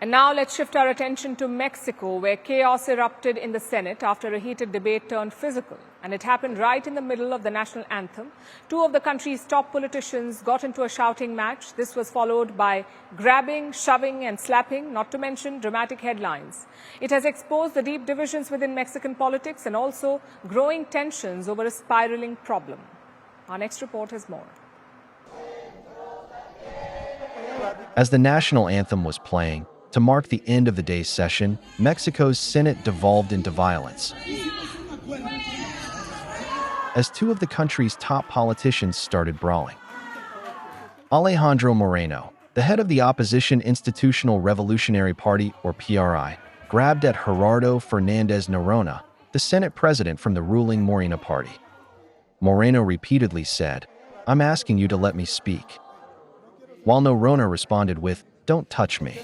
And now let's shift our attention to Mexico, where chaos erupted in the Senate after a heated debate turned physical. And it happened right in the middle of the national anthem. Two of the country's top politicians got into a shouting match. This was followed by grabbing, shoving and slapping, not to mention dramatic headlines. It has exposed the deep divisions within Mexican politics and also growing tensions over a spiraling problem. Our next report has more. As the national anthem was playing, to mark the end of the day's session, Mexico's Senate devolved into violence, as two of the country's top politicians started brawling. Alejandro Moreno, the head of the opposition Institutional Revolutionary Party, or PRI, grabbed at Gerardo Fernández Norona, the Senate president from the ruling Morena party. Moreno repeatedly said, "I'm asking you to let me speak," while Norona responded with, "Don't touch me."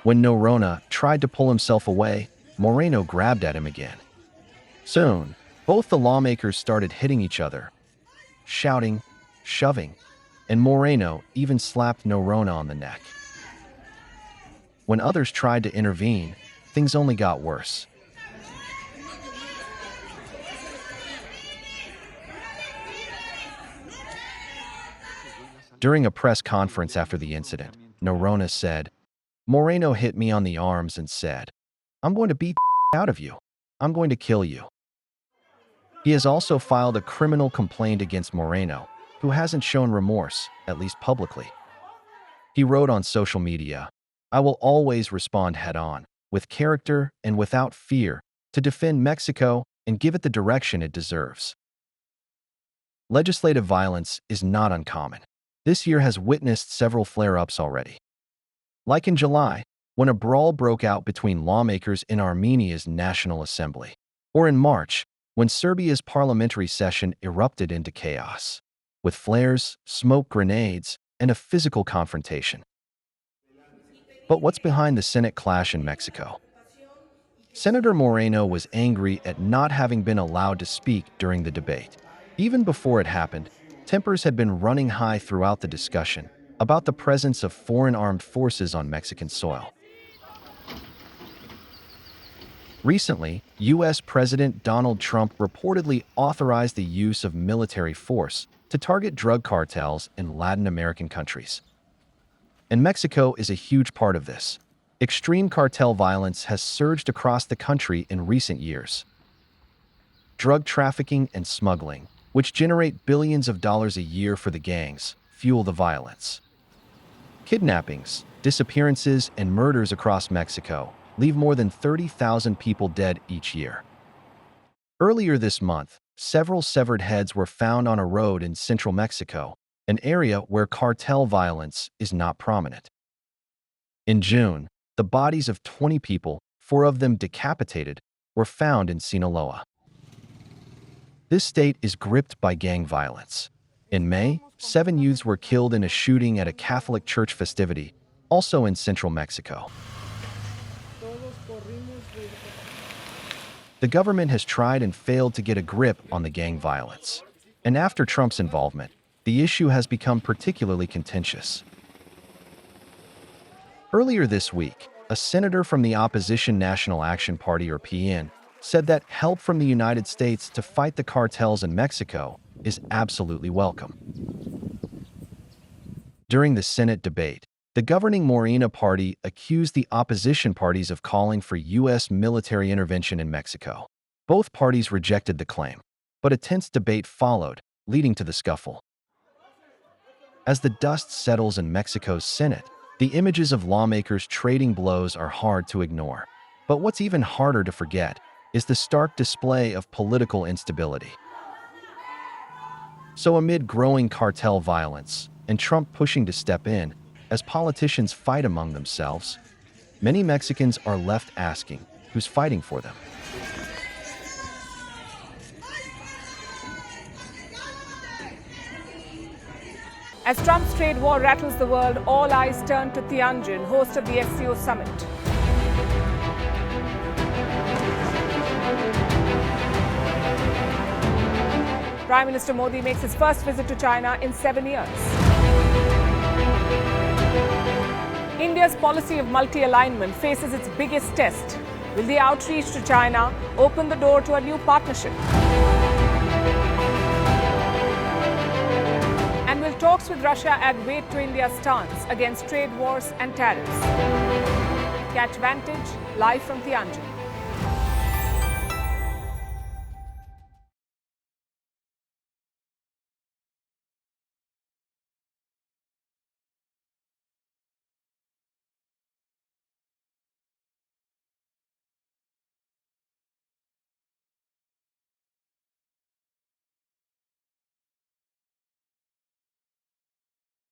When Norona tried to pull himself away, Moreno grabbed at him again. Soon, both the lawmakers started hitting each other, shouting, shoving, and Moreno even slapped Norona on the neck. When others tried to intervene, things only got worse. During a press conference after the incident, Norona said, "Moreno hit me on the arms and said, 'I'm going to beat the out of you. I'm going to kill you.'" He has also filed a criminal complaint against Moreno, who hasn't shown remorse, at least publicly. He wrote on social media, "I will always respond head-on, with character and without fear, to defend Mexico and give it the direction it deserves." Legislative violence is not uncommon. This year has witnessed several flare-ups already. Like in July, when a brawl broke out between lawmakers in Armenia's National Assembly, or in March, when Serbia's parliamentary session erupted into chaos, with flares, smoke grenades, and a physical confrontation. But what's behind the Senate clash in Mexico? Senator Moreno was angry at not having been allowed to speak during the debate. Even before it happened, tempers had been running high throughout the discussion about the presence of foreign armed forces on Mexican soil. Recently, U.S. President Donald Trump reportedly authorized the use of military force to target drug cartels in Latin American countries. And Mexico is a huge part of this. Extreme cartel violence has surged across the country in recent years. Drug trafficking and smuggling, which generate billions of dollars a year for the gangs, fuel the violence. Kidnappings, disappearances, and murders across Mexico leave more than 30,000 people dead each year. Earlier this month, several severed heads were found on a road in central Mexico, an area where cartel violence is not prominent. In June, the bodies of 20 people, 4 of them decapitated, were found in Sinaloa. This state is gripped by gang violence. In May, 7 youths were killed in a shooting at a Catholic church festivity, also in central Mexico. The government has tried and failed to get a grip on the gang violence. And after Trump's involvement, the issue has become particularly contentious. Earlier this week, a senator from the opposition National Action Party, or PN, said that help from the United States to fight the cartels in Mexico is absolutely welcome. During the Senate debate, the governing Morena party accused the opposition parties of calling for U.S. military intervention in Mexico. Both parties rejected the claim, but a tense debate followed, leading to the scuffle. As the dust settles in Mexico's Senate, the images of lawmakers trading blows are hard to ignore. But what's even harder to forget is the stark display of political instability. So amid growing cartel violence and Trump pushing to step in as politicians fight among themselves, many Mexicans are left asking, who's fighting for them? As Trump's trade war rattles the world, all eyes turn to Tianjin, host of the SCO summit. Prime Minister Modi makes his first visit to China in 7 years. India's policy of multi-alignment faces its biggest test. Will the outreach to China open the door to a new partnership? And will talks with Russia add weight to India's stance against trade wars and tariffs? Catch Vantage live from Tianjin.